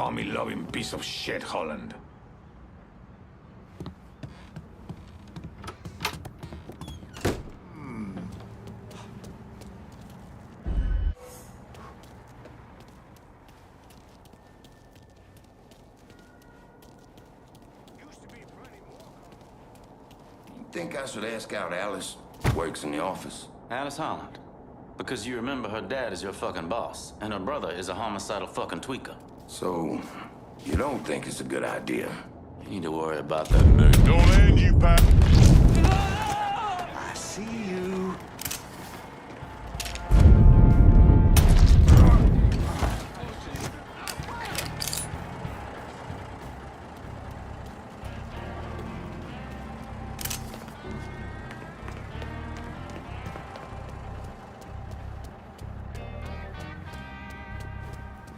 army-loving piece of shit, Holland. Think I should ask out Alice? Works in the office. Alice Holland. Because you remember her dad is your fucking boss, and her brother is a homicidal fucking tweaker. So, you don't think it's a good idea? You need to worry about that nigga. Don't end you, Pat. I see you.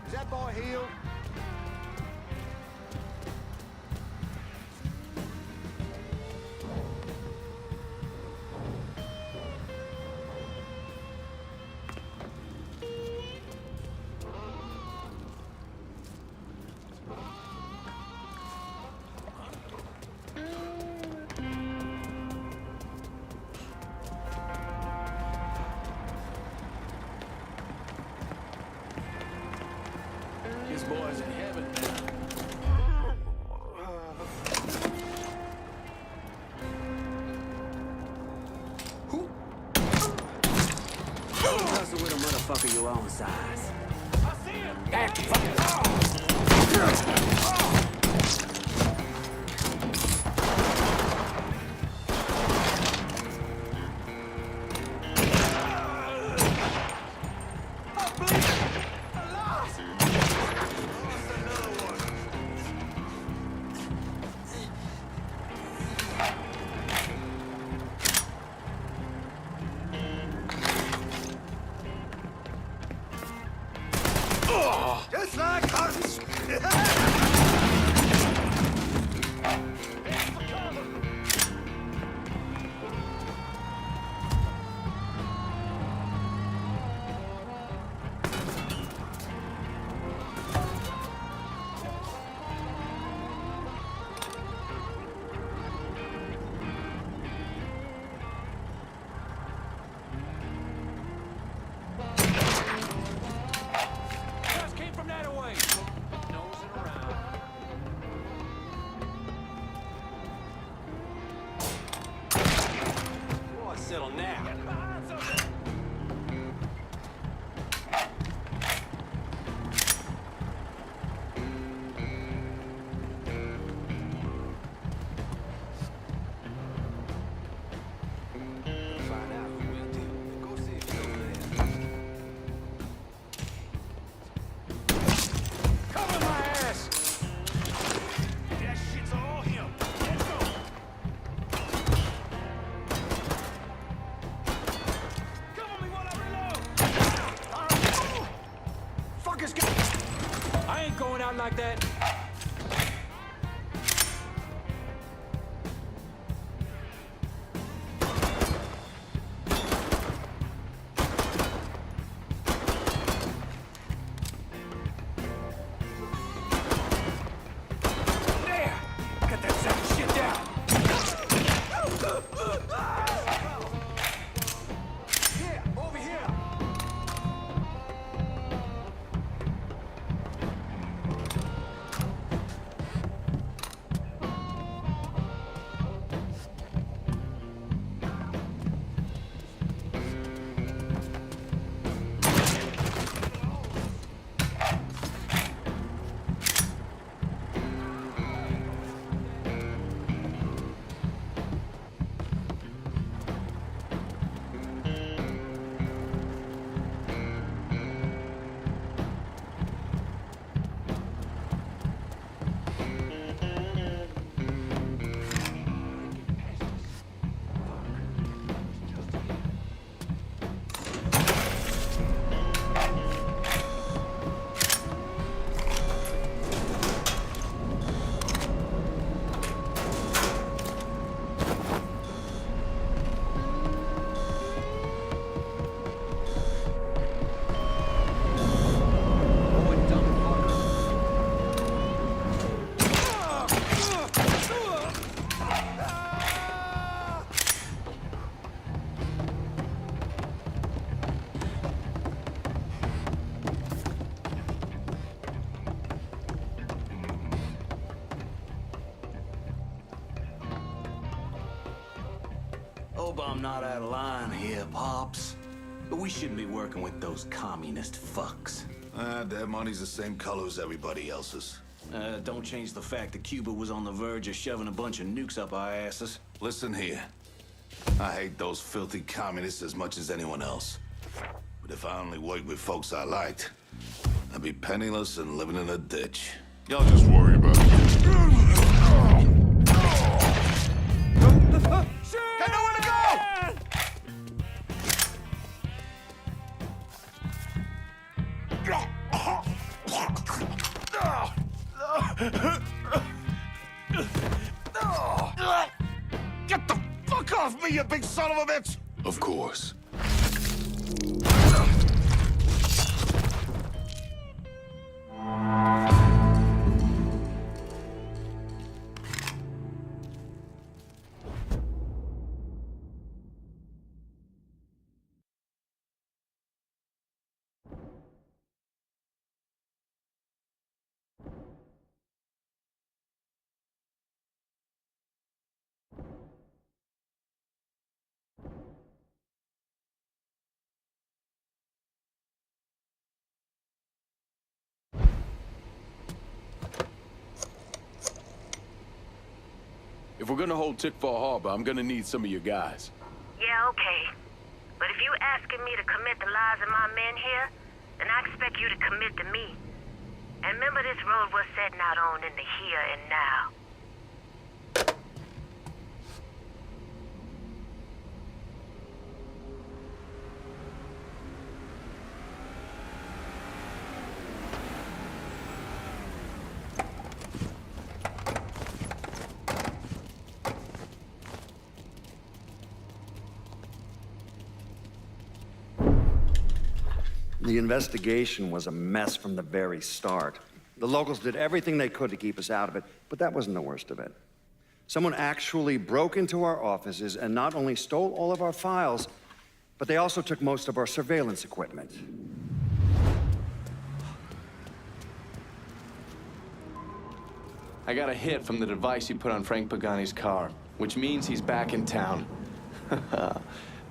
Is that boy healed? This boy's in heaven. Hustle with a motherfucker your own size. I see him. Just like us. Just came from that away. Nosing around. Boy, settle now. Get behind something. Find out who will do. Go see if he's over there. Cover my ass! That shit's all him. Let's go. Cover me while I reload! Fuckers get... I ain't going out like that. There! Got that sack of shit down! Yeah, over here! I'm not out of line here, Pops. But we shouldn't be working with those communist fucks. Their money's the same color as everybody else's. Don't change the fact that Cuba was on the verge of shoving a bunch of nukes up our asses. Listen here. I hate those filthy communists as much as anyone else. But if I only worked with folks I liked, I'd be penniless and living in a ditch. Y'all just worry about it. Got nowhere to go! Get the fuck off me, you big son of a bitch! Of course. If we're gonna hold Tickfall Harbor, I'm gonna need some of your guys. Yeah, okay. But if you asking me to commit the lives of my men here, then I expect you to commit to me. And remember this road we're setting out on in the here and now. The investigation was a mess from the very start. The locals did everything they could to keep us out of it, but that wasn't the worst of it. Someone actually broke into our offices and not only stole all of our files, but they also took most of our surveillance equipment. I got a hit from the device you put on Frank Pagani's car, which means he's back in town.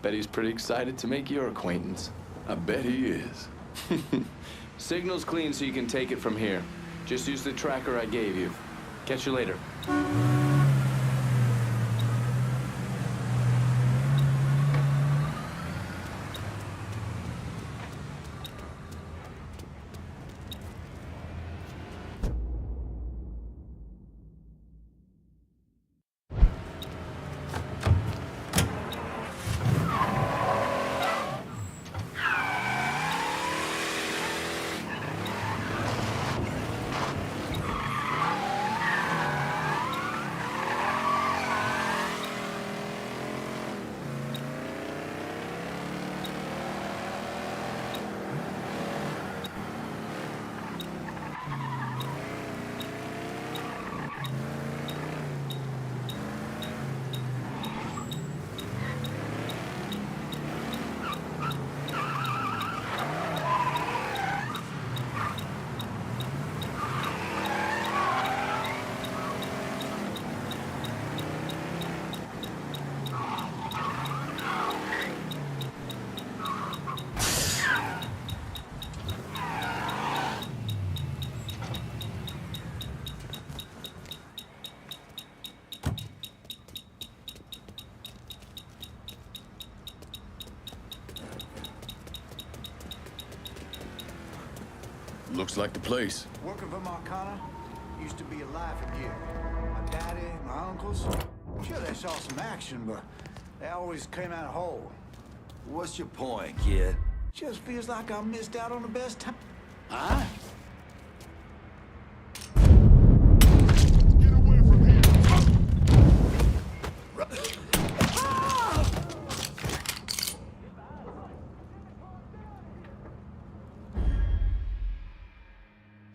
Bet he's pretty excited to make your acquaintance. I bet he is. Signal's clean so you can take it from here. Just use the tracker I gave you. Catch you later. Looks like the place. Working for Marcana used to be a life again. My daddy, my uncles, sure they saw some action, but they always came out whole. What's your point, kid? Just feels like I missed out on the best time. Huh? Get away from here!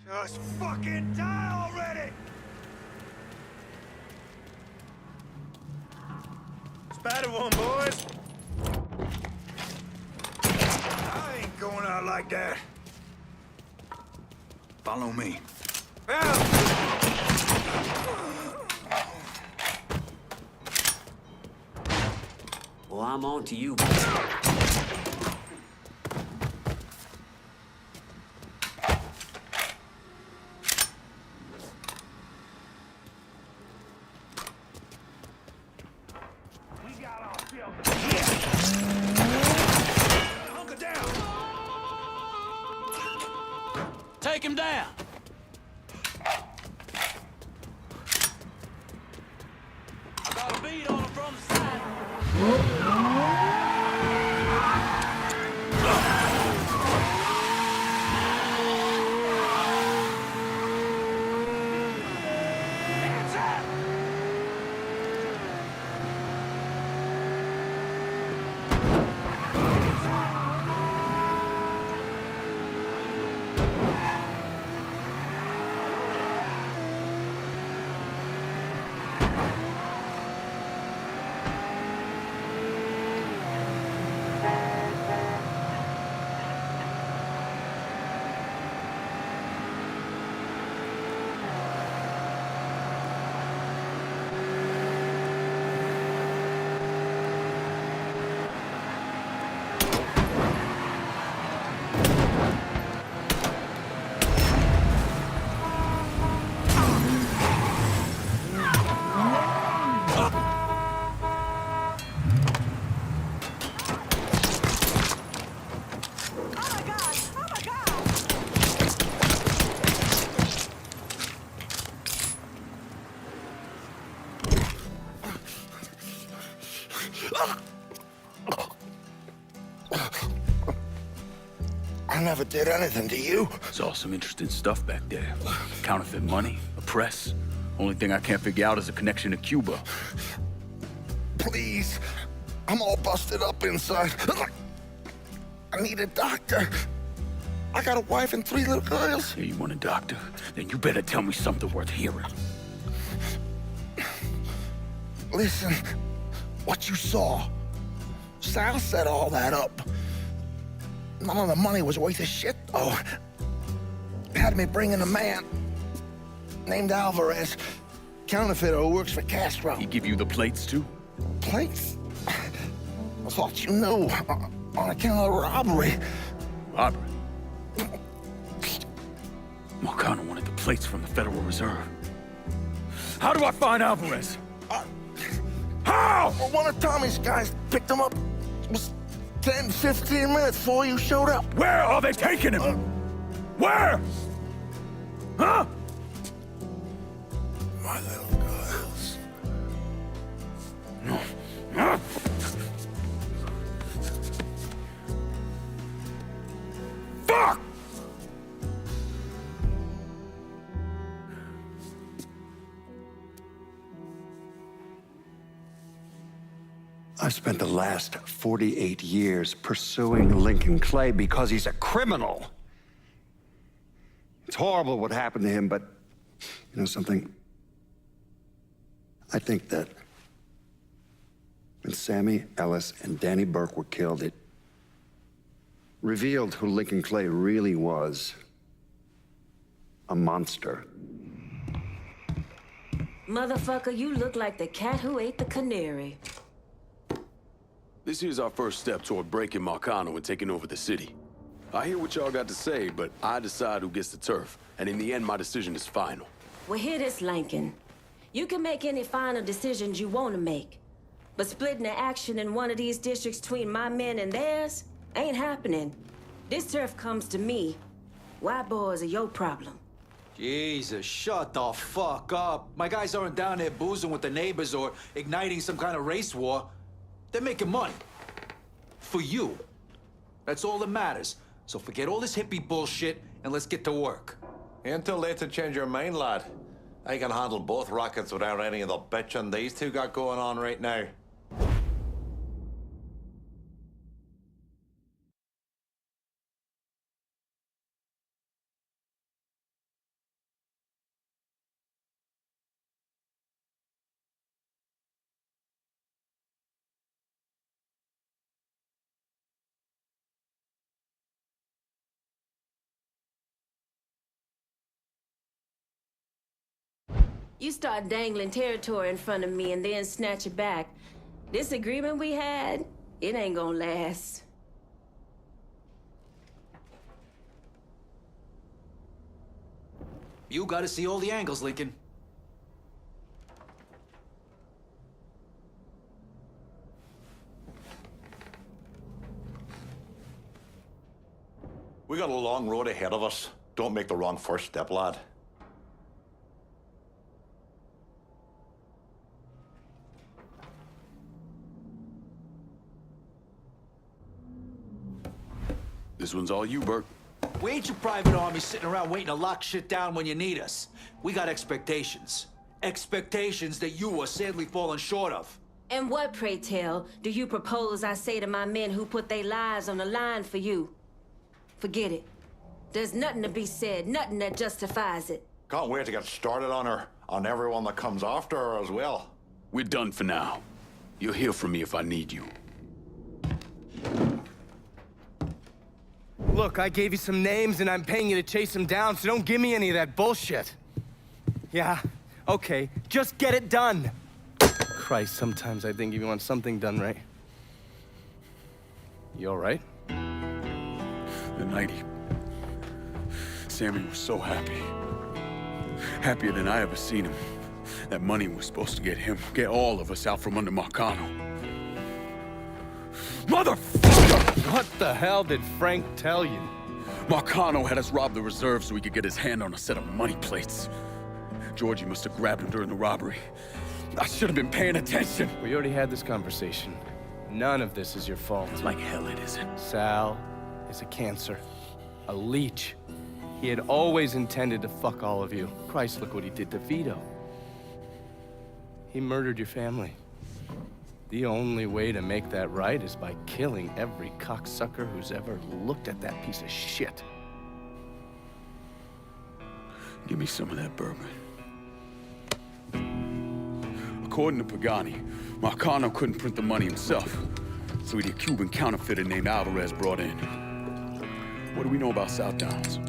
Just fucking die already! Spattered one, boys. I ain't going out like that. Follow me. Well, I'm on to you. We got ourselves a hit. Hunker down. Take him down. I got a beat on him from the side. Hands up. I never did anything to you. Saw some interesting stuff back there. Counterfeit money, a press. Only thing I can't figure out is a connection to Cuba. Please. I'm all busted up inside. I need a doctor. I got a wife and 3 little girls. Yeah, you want a doctor? Then you better tell me something worth hearing. Listen, what you saw. Sal set all that up. None of the money was worth a shit, though. Had me bring in a man named Alvarez, counterfeiter who works for Castro. He give you the plates, too? Plates? I thought you knew. On account of the robbery. Robbery? Marcano wanted the plates from the Federal Reserve. How do I find Alvarez? How? Well, one of Tommy's guys picked him up. It was 10, 15 minutes before you showed up. Where are they taking him? Where? Huh? My little girls. No. Fuck! I've spent the last 48 years pursuing Lincoln Clay because he's a criminal. It's horrible what happened to him, but you know something? I think that when Sammy Ellis and Danny Burke were killed, it revealed who Lincoln Clay really was. A monster. Motherfucker, you look like the cat who ate the canary. This here's our first step toward breaking Marcano and taking over the city. I hear what y'all got to say, but I decide who gets the turf. And in the end, my decision is final. Well, hear this, Lincoln. You can make any final decisions you want to make. But splitting the action in one of these districts between my men and theirs ain't happening. This turf comes to me. White boys are your problem. Jesus, shut the fuck up. My guys aren't down there boozing with the neighbors or igniting some kind of race war. They're making money. For you. That's all that matters. So forget all this hippie bullshit and let's get to work. Until late to change your mind, lad. I can handle both rackets without any of the bitching these two got going on right now. You start dangling territory in front of me and then snatch it back. This agreement we had, It ain't gonna last. You gotta see all the angles, Lincoln. We got a long road ahead of us. Don't make the wrong first step, lad. This one's all you, Burke. We ain't your private army sitting around waiting to lock shit down when you need us. We got expectations. Expectations that you are sadly falling short of. And what, pray tell, do you propose I say to my men who put their lives on the line for you? Forget it. There's nothing to be said, nothing that justifies it. Can't wait to get started on her, on everyone that comes after her as well. We're done for now. You'll hear from me if I need you. Look, I gave you some names and I'm paying you to chase them down, so don't give me any of that bullshit. Yeah, okay, just get it done. Christ, sometimes I think you want something done right. You all right? The night Sammy was so happy. Happier than I ever seen him. That money was supposed to get him, get all of us out from under Marcano. Motherfucker! What the hell did Frank tell you? Marcano had us rob the reserve so he could get his hand on a set of money plates. Georgie must have grabbed him during the robbery. I should have been paying attention. We already had this conversation. None of this is your fault. Like hell it isn't. Sal is a cancer. A leech. He had always intended to fuck all of you. Christ, look what he did to Vito. He murdered your family. The only way to make that right is by killing every cocksucker who's ever looked at that piece of shit. Give me some of that bourbon. According to Pagani, Marcano couldn't print the money himself, so he had a Cuban counterfeiter named Alvarez brought in. What do we know about South Downs?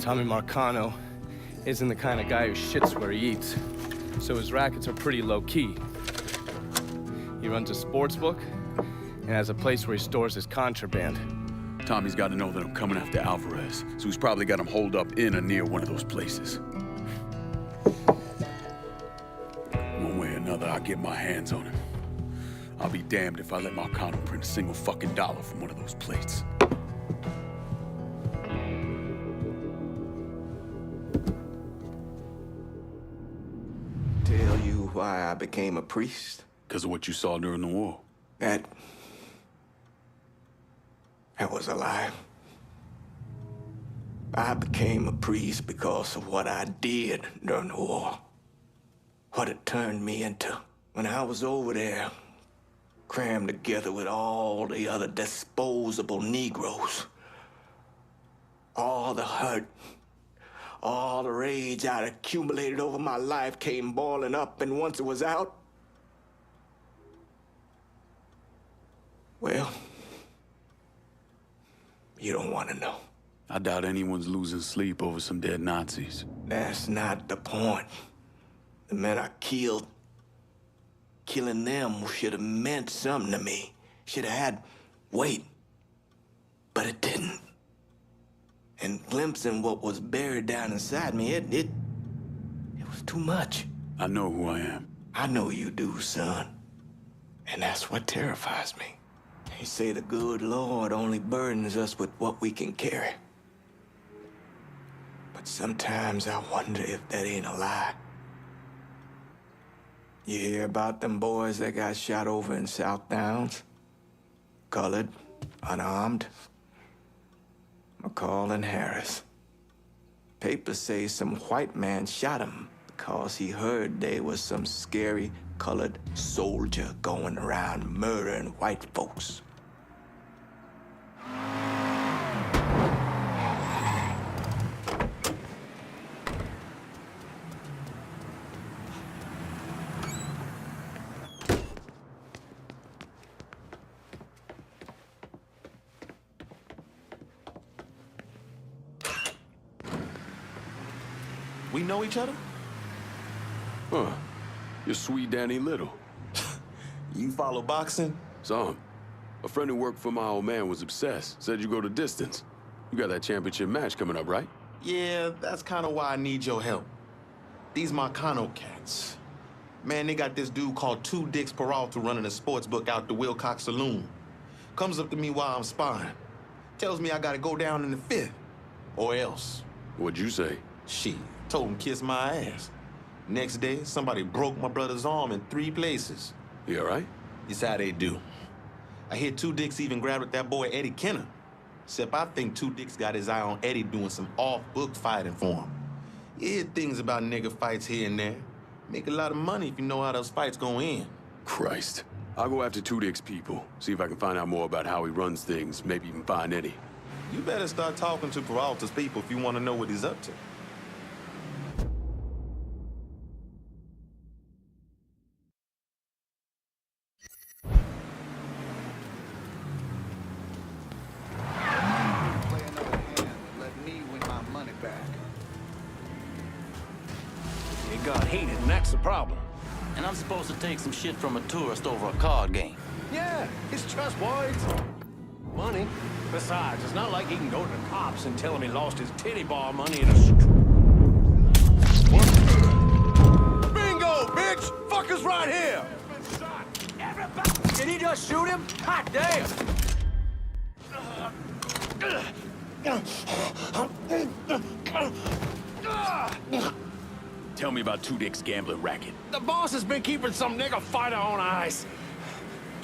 Tommy Marcano isn't the kind of guy who shits where he eats, so his rackets are pretty low-key. He runs a sports book and has a place where he stores his contraband. Tommy's got to know that I'm coming after Alvarez, so he's probably got him holed up in or near one of those places. One way or another, I'll get my hands on him. I'll be damned if I let Marcano print a single fucking dollar from one of those plates. Tell you why I became a priest? Because of what you saw during the war. That was a lie. I became a priest because of what I did during the war. What it turned me into. When I was over there, crammed together with all the other disposable Negroes. All the hurt, all the rage I'd accumulated over my life came boiling up, and once it was out, well, you don't want to know. I doubt anyone's losing sleep over some dead Nazis. That's not the point. The men I killed, killing them should have meant something to me. Should have had weight. But it didn't. And glimpsing what was buried down inside me, it was too much. I know who I am. I know you do, son. And that's what terrifies me. They say the good Lord only burdens us with what we can carry. But sometimes I wonder if that ain't a lie. You hear about them boys that got shot over in South Downs? Colored, unarmed. McCall and Harris. Papers say some white man shot him because he heard there was some scary colored soldier going around murdering white folks. We know each other? Huh. You're sweet Danny Little. You follow boxing? Some. A friend who worked for my old man was obsessed. Said you go the distance. You got that championship match coming up, right? Yeah, that's kind of why I need your help. These Marcano cats. Man, they got this dude called Two Dicks Peralta running a sports book out the Wilcox Saloon. Comes up to me while I'm sparring. Tells me I gotta go down in the 5th. Or else. What'd you say? Shit, told him kiss my ass. Next day, somebody broke my brother's arm in 3 places. You all right? It's how they do. I hear Two Dicks even grabbed at that boy Eddie Kenner. Except I think Two Dicks got his eye on Eddie doing some off-book fighting for him. You hear things about nigga fights here and there. Make a lot of money if you know how those fights go in. Christ. I'll go after Two Dicks' people. See if I can find out more about how he runs things. Maybe even find Eddie. You better start talking to Peralta's people if you want to know what he's up to. Got heated, and that's the problem. And I'm supposed to take some shit from a tourist over a card game. Yeah, it's just words. Money. Besides, it's not like he can go to the cops and tell them he lost his titty bar money in a Bingo, bitch! Fucker's right here! Everybody! Did he just shoot him? Hot damn! Tell me about Two Dicks' gambling racket. The boss has been keeping some nigga fighter on ice.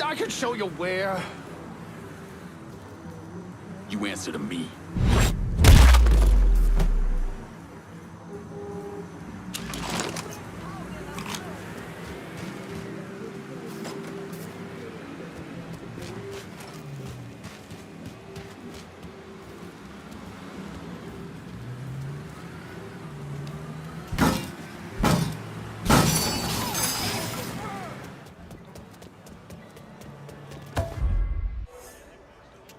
I can show you where. You answer to me.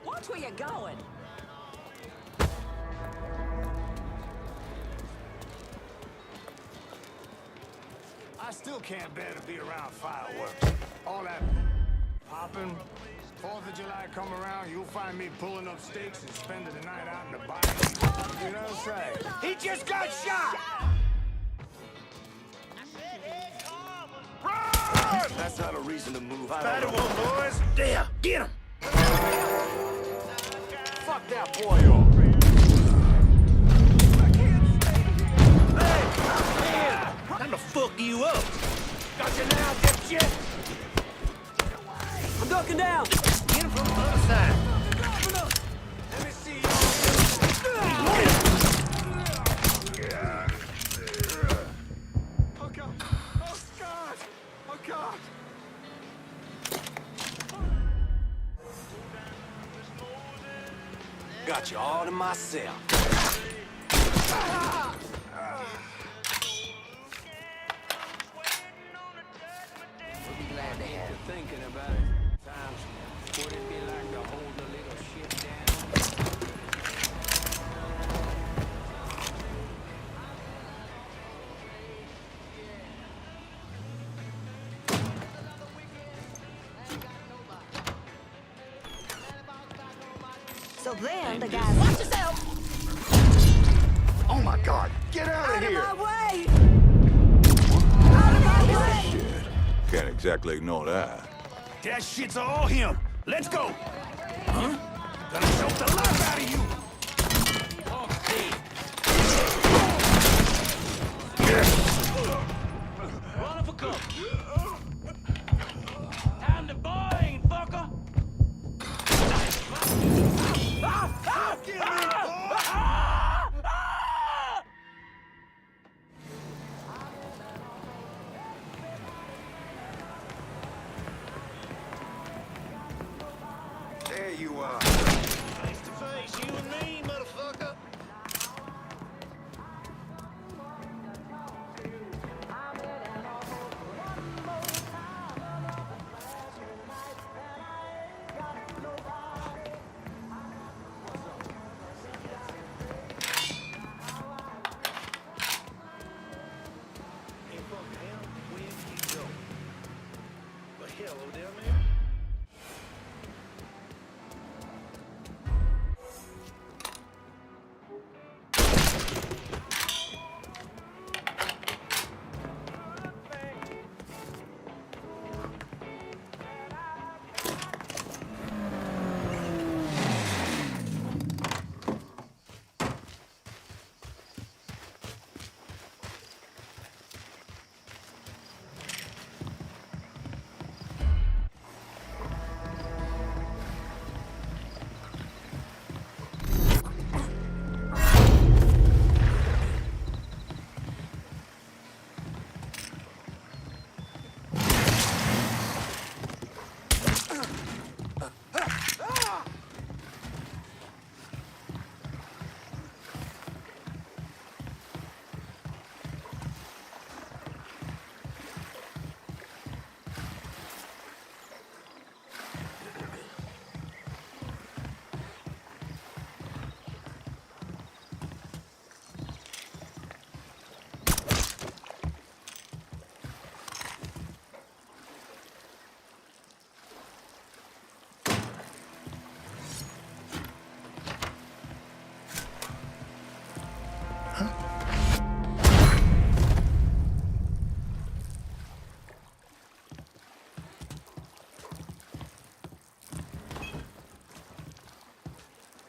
Watch where you're going. I still can't bear to be around fireworks. All that popping. 4th of July come around, you'll find me pulling up stakes and spending the night out in the bayou. You know what I'm saying? He just got shot! Run! That's not a reason to move. Better one, boys. There, get him! Fuck that boy off. Hey, time to fuck you up. Got you now, dipshit. I'm ducking down. Get him from the other side. Let me see you. Oh, God. Oh, God. Oh, God. Got you all to myself. We'll be glad to have you thinking about it. Times, would it be like to hold the little shit down? So then the guys... Watch yourself! Oh my God! Get out of here! Out of my way! Shit. Can't exactly ignore that. That shit's all him. Let's go. Huh? Gonna choke the life out of you. Run for cover. Time to boing, fucker. There you are. Face to face, you and me.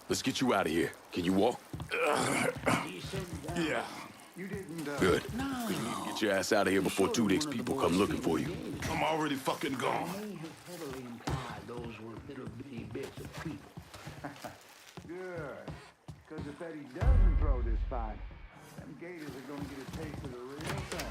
Let's get you out of here. Can you walk? Yeah. You didn't, Good. Get your ass out of here before 2 Dicks people come looking for you. I'm already fucking gone. Heavily implied those were little bitty bits of people. Good. Because if Eddie doesn't throw this fight, them gators are going to get a taste of the real thing.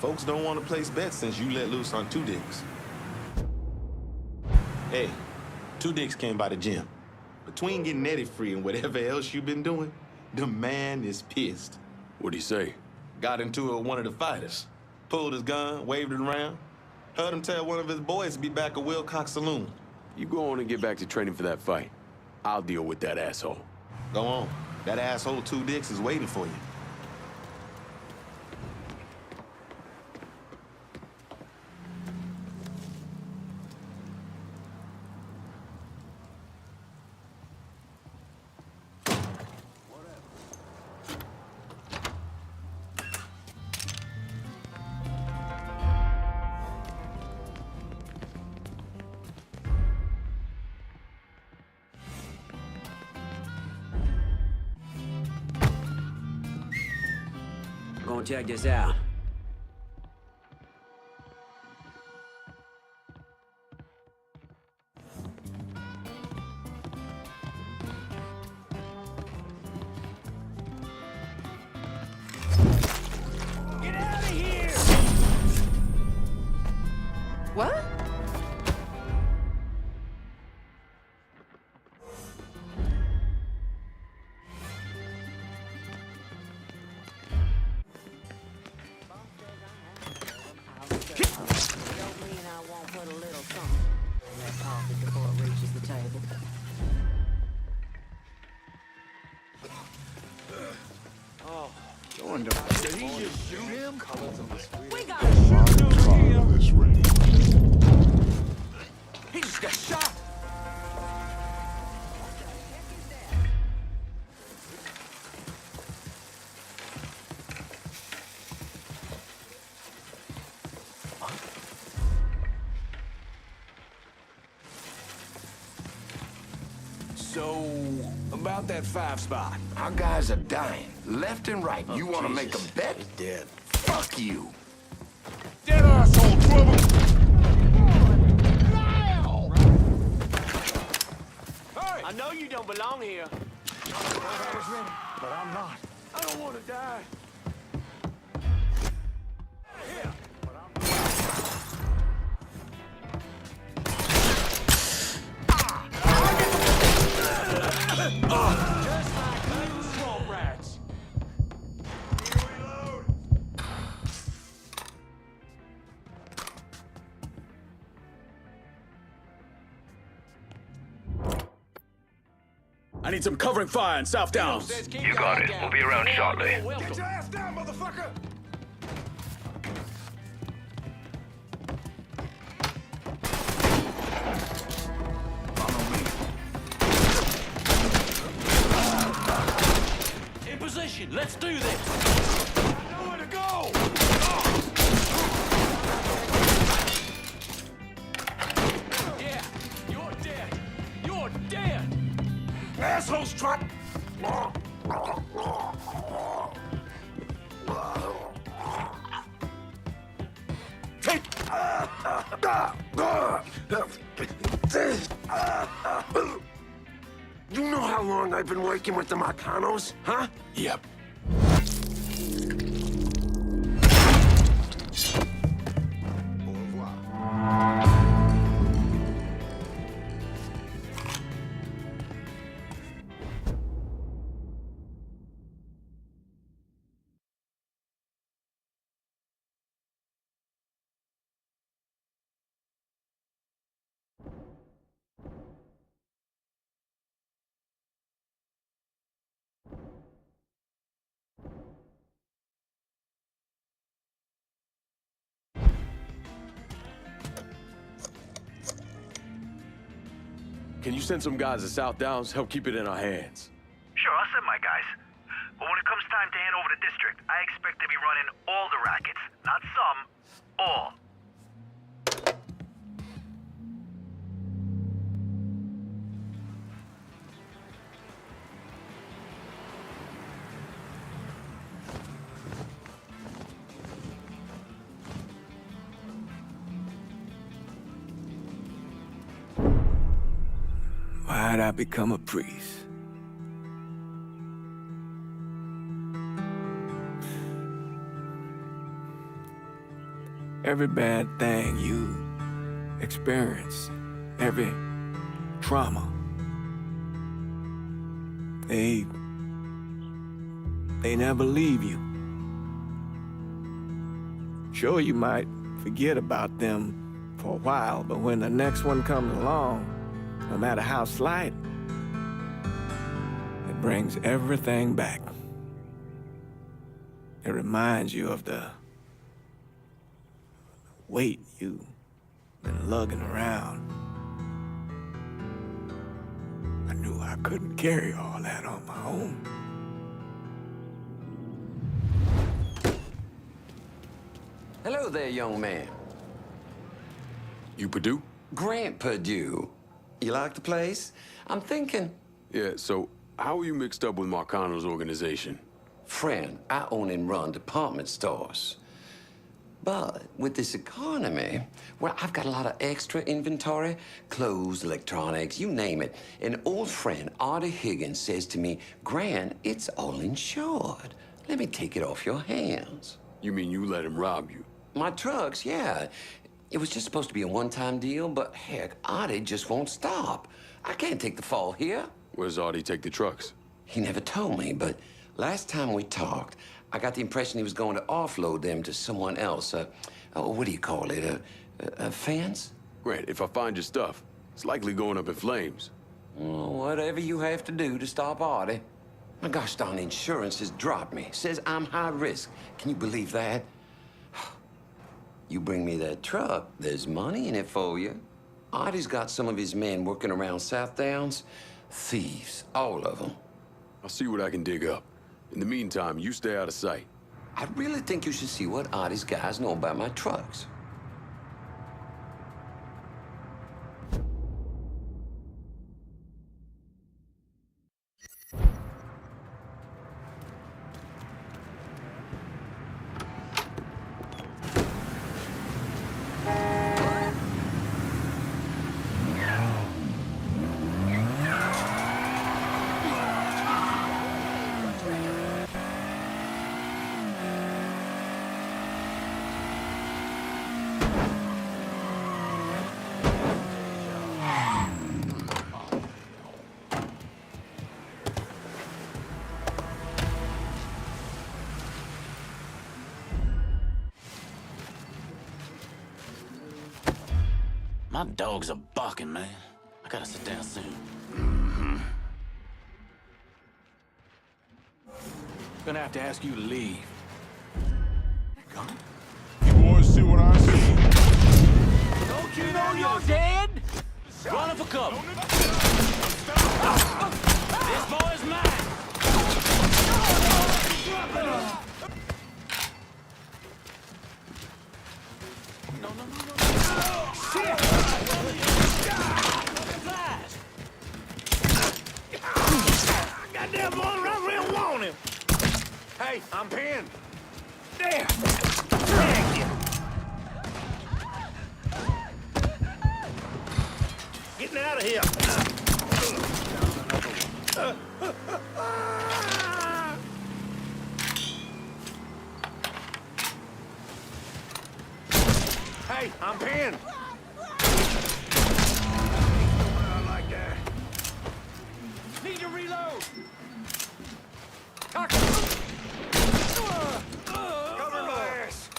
Folks don't want to place bets since you let loose on 2 Dicks. Hey, 2 Dicks came by the gym. Between getting Eddie free and whatever else you've been doing, the man is pissed. What'd he say? Got into it with one of the fighters. Pulled his gun, waved it around. Heard him tell one of his boys to be back at Wilcox Saloon. You go on and get back to training for that fight. I'll deal with that asshole. Go on. That asshole 2 Dicks is waiting for you. Gonna check this out. Get out of here! What? Did he just shoot him? We gotta shoot him! He just got shot! So, about that 5 spot. Our guys are dying, left and right. You want to make a bet? He's dead. Fuck you. Dead asshole, trouble! I know you don't belong here. But I'm not. I don't want to die. Just like hunting swamp rats. I need some covering fire in South Downs. You got it. We'll be around shortly. Get your ass down, motherfucker! In position. Let's do this. Nowhere to go! assholes try... Take... You know how long I've been working with the Marcanos, huh? Yep. Can you send some guys to South Downs? Help keep it in our hands. Sure, I'll send my guys. But when it comes time to hand over the district, I expect to be running all the rackets. Not some, all. Why'd I become a priest? Every bad thing you experience, every trauma, they never leave you. Sure, you might forget about them for a while, but when the next one comes along, no matter how slight, it brings everything back. It reminds you of the weight you've been lugging around. I knew I couldn't carry all that on my own. Hello there, young man. You Purdue? Grant Purdue. You like the place? I'm thinking... Yeah, so how are you mixed up with Marcano's organization? Friend, I own and run department stores. But with this economy, well, I've got a lot of extra inventory, clothes, electronics, you name it. An old friend, Artie Higgins, says to me, Grant, it's all insured. Let me take it off your hands. You mean you let him rob you? My trucks, yeah. It was just supposed to be a one-time deal, but heck, Artie just won't stop. I can't take the fall here. Where's Artie take the trucks? He never told me, but last time we talked, I got the impression he was going to offload them to someone else. What do you call it? A fence? Grant, if I find your stuff, it's likely going up in flames. Well, whatever you have to do to stop Artie. My gosh darn insurance has dropped me. Says I'm high risk. Can you believe that? You bring me that truck, there's money in it for you. Artie's got some of his men working around South Downs. Thieves, all of them. I'll see what I can dig up. In the meantime, you stay out of sight. I really think you should see what Artie's guys know about my trucks. My dogs are barking, man. I gotta sit down soon. Gonna have to ask you to leave. You boys see what I see? Don't you know you're dead? Running for cover. This boy is mine. Hey, I'm pinned. There! Thank you! Getting out of here! Hey, I'm pinned. Like that. Need to reload! Cover my ass!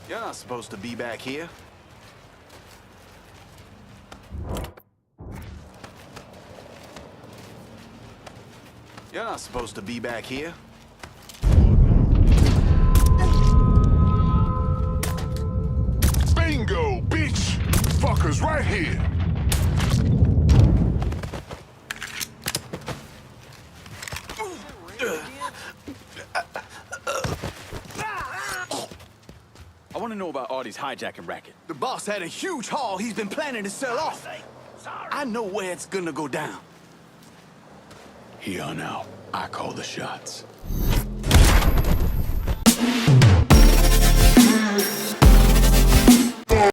You're not supposed to be back here. You're not supposed to be back here. Bingo, bitch! Fuckers right here! I want to know about Artie's hijacking racket. The boss had a huge haul he's been planning to sell off. I know where it's gonna go down. Here on out, I call the shots.